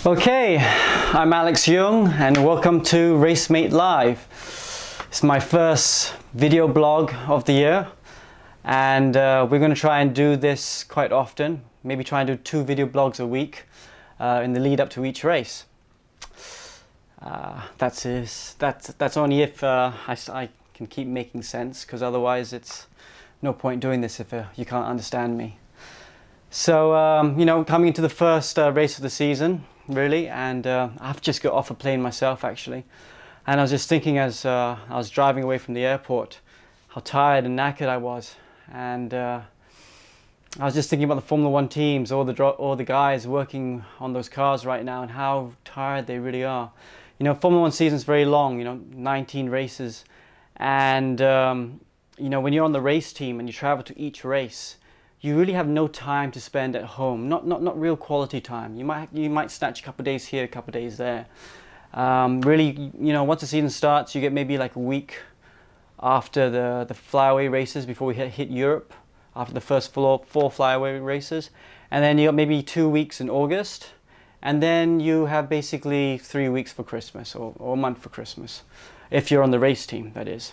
Okay, I'm Alex Young and welcome to RaceMate Live. It's my first video blog of the year, and we're going to try and do this quite often. Maybe try and do 2 video blogs a week in the lead up to each race. That's only if I can keep making sense, because otherwise it's no point doing this if you can't understand me. So, you know, coming into the first race of the season, really, and I've just got off a plane myself, actually. And I was just thinking as I was driving away from the airport, how tired and knackered I was. And I was just thinking about the Formula One teams, all the guys working on those cars right now, and how tired they really are. You know, Formula One season's very long, you know, 19 races. And, you know, when you're on the race team and you travel to each race, you really have no time to spend at home. Not real quality time. You might snatch a couple of days here, a couple of days there. Really, you know, once the season starts, you get maybe like a week after the flyaway races before we hit Europe, after the first 4 flyaway races, and then you got maybe 2 weeks in August, and then you have basically 3 weeks for Christmas, or a month for Christmas, if you're on the race team, that is.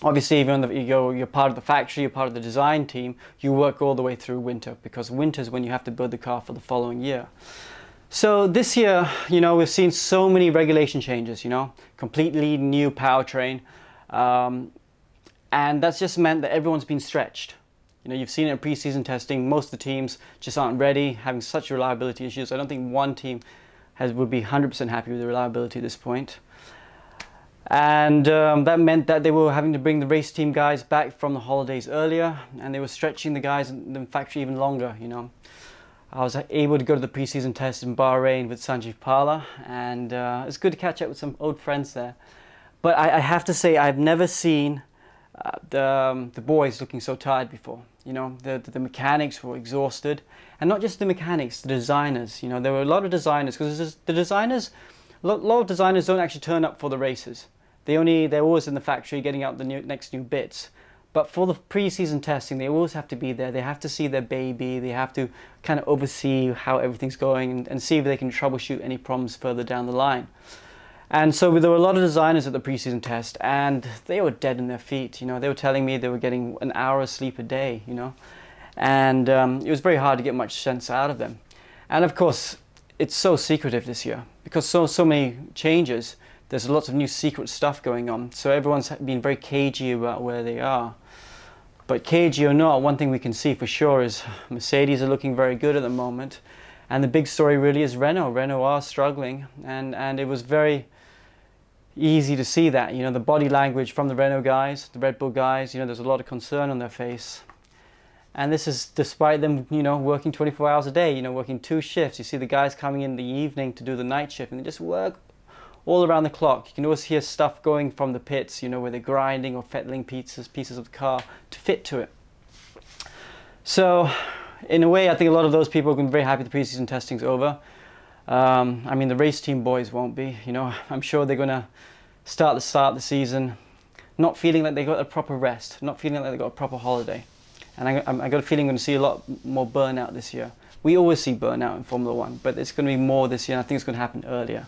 Obviously, even you're part of the factory, you're part of the design team, you work all the way through winter, because winter is when you have to build the car for the following year. So this year, you know, we've seen so many regulation changes, you know, completely new powertrain, and that's just meant that everyone's been stretched. You know, you've seen it in pre-season testing, most of the teams just aren't ready, having such reliability issues. I don't think one team would be 100% happy with the reliability at this point. And that meant that they were having to bring the race team guys back from the holidays earlier, and they were stretching the guys in the factory even longer, you know. I was able to go to the preseason test in Bahrain with Sanjeev Pala, and it's good to catch up with some old friends there. But I have to say, I've never seen the boys looking so tired before. You know, the mechanics were exhausted, and not just the mechanics, the designers. You know, there were a lot of designers, because the designers, a lot of designers don't actually turn up for the races. They're always in the factory getting out the next new bits. But for the pre-season testing, they always have to be there. They have to see their baby. They have to kind of oversee how everything's going and see if they can troubleshoot any problems further down the line. And so there were a lot of designers at the pre-season test, and they were dead in their feet. You know, they were telling me they were getting an hour of sleep a day, you know. And it was very hard to get much sense out of them. And of course, it's so secretive this year, because so many changes. There's lots of new secret stuff going on, so everyone's been very cagey about where they are. But cagey or not, one thing we can see for sure is Mercedes are looking very good at the moment, and the big story really is Renault. Renault are struggling, and it was very easy to see that. You know, the body language from the Renault guys, the Red Bull guys, you know, there's a lot of concern on their face. And this is despite them, you know, working 24 hours a day, you know, working 2 shifts. You see the guys coming in the evening to do the night shift, and they just work all around the clock. You can always hear stuff going from the pits, you know, where they're grinding or fettling pieces of the car to fit to it. So, in a way, I think a lot of those people are going to be very happy the preseason testing's over. I mean, the race team boys won't be, you know. I'm sure they're going to start the season not feeling like they got a proper rest, not feeling like they got a proper holiday. And I got a feeling we're going to see a lot more burnout this year. We always see burnout in Formula One, but it's going to be more this year, and I think it's going to happen earlier.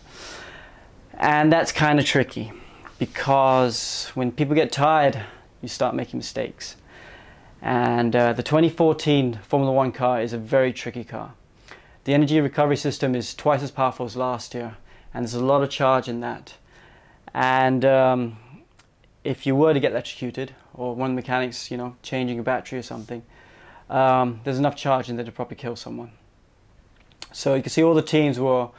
And that's kind of tricky, because when people get tired, you start making mistakes. And the 2014 Formula One car is a very tricky car. The energy recovery system is twice as powerful as last year, and there's a lot of charge in that. And if you were to get electrocuted, or one of the mechanics, you know, changing a battery or something, there's enough charge in there to probably kill someone. So you can see all the teams were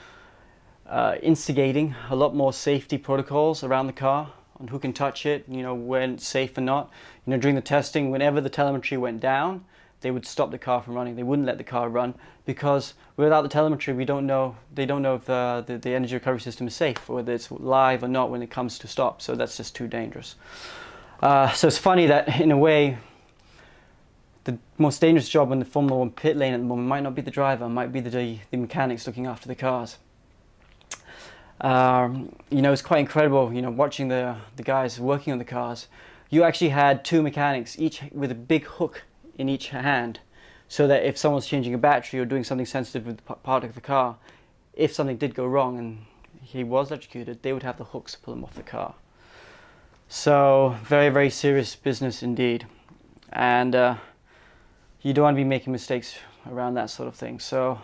instigating a lot more safety protocols around the car on who can touch it, you know, when it's safe or not. You know, during the testing, whenever the telemetry went down, they would stop the car from running. They wouldn't let the car run, because without the telemetry, they don't know if the energy recovery system is safe, or whether it's live or not when it comes to stop. So that's just too dangerous. So it's funny that, in a way, the most dangerous job in the Formula One pit lane at the moment might not be the driver, might be the mechanics looking after the cars. You know, it's quite incredible, you know, watching the guys working on the cars. You actually had 2 mechanics, each with a big hook in each hand, so that if someone's changing a battery or doing something sensitive with part of the car, if something did go wrong and he was electrocuted, they would have the hooks to pull him off the car. So very, very serious business indeed. And you don't want to be making mistakes around that sort of thing. So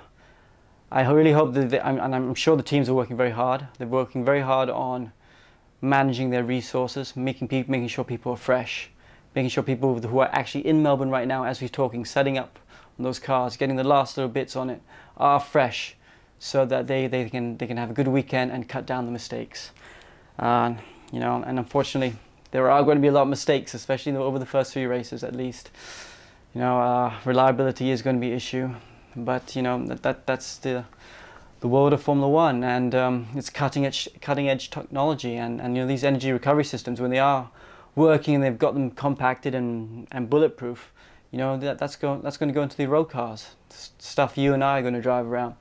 I really hope that, and I'm sure the teams are working very hard. They're working very hard on managing their resources, making sure people are fresh, making sure people who are actually in Melbourne right now as we're talking, setting up on those cars, getting the last little bits on it, are fresh, so that they can have a good weekend and cut down the mistakes. You know, and unfortunately, there are going to be a lot of mistakes, especially over the first few races at least. You know, reliability is going to be an issue, but you know that's the world of Formula One, and it's cutting edge technology, and you know, these energy recovery systems, when they are working and they've got them compacted and bulletproof, you know, that's going to go into the road cars, stuff you and I are going to drive around.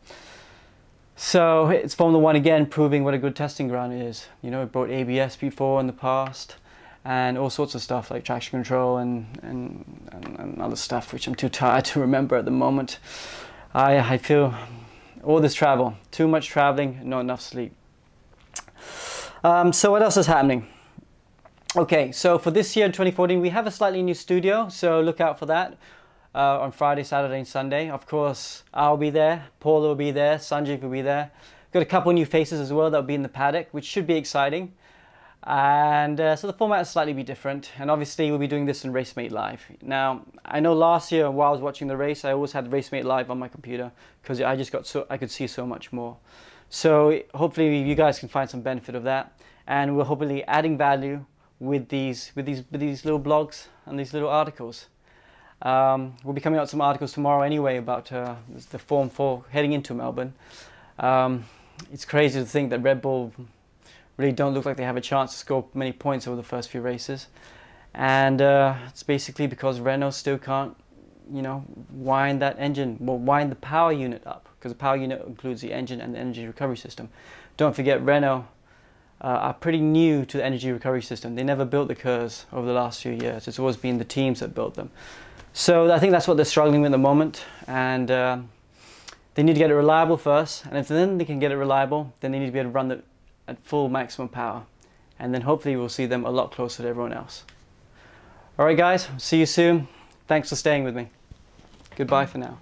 So it's Formula One again proving what a good testing ground is. You know, it brought ABS before in the past, and all sorts of stuff like traction control and other stuff which I'm too tired to remember at the moment. I feel all this travel, too much traveling, not enough sleep. So what else is happening? Okay, so for this year in 2014 we have a slightly new studio, so look out for that. On Friday, Saturday and Sunday. Of course, I'll be there, Paula will be there, Sanjeev will be there. Got a couple new faces as well that will be in the paddock, which should be exciting. And so the format will slightly be different, and obviously we'll be doing this in Racemate Live. Now, I know last year while I was watching the race, I always had Racemate Live on my computer because I could see so much more. So hopefully you guys can find some benefit of that, and we're hopefully adding value with these little blogs and these little articles. We'll be coming out with some articles tomorrow anyway about the Form 4 heading into Melbourne. It's crazy to think that Red Bull really don't look like they have a chance to score many points over the first few races, and it's basically because Renault still can't, you know, wind the power unit up, because the power unit includes the engine and the energy recovery system. Don't forget, Renault are pretty new to the energy recovery system. They never built the KERS over the last few years. It's always been the teams that built them. So I think that's what they're struggling with at the moment, and they need to get it reliable first, and if then they can get it reliable, then they need to be able to run it at full maximum power, and then hopefully we'll see them a lot closer to everyone else. Alright guys, see you soon. Thanks for staying with me. Goodbye for now.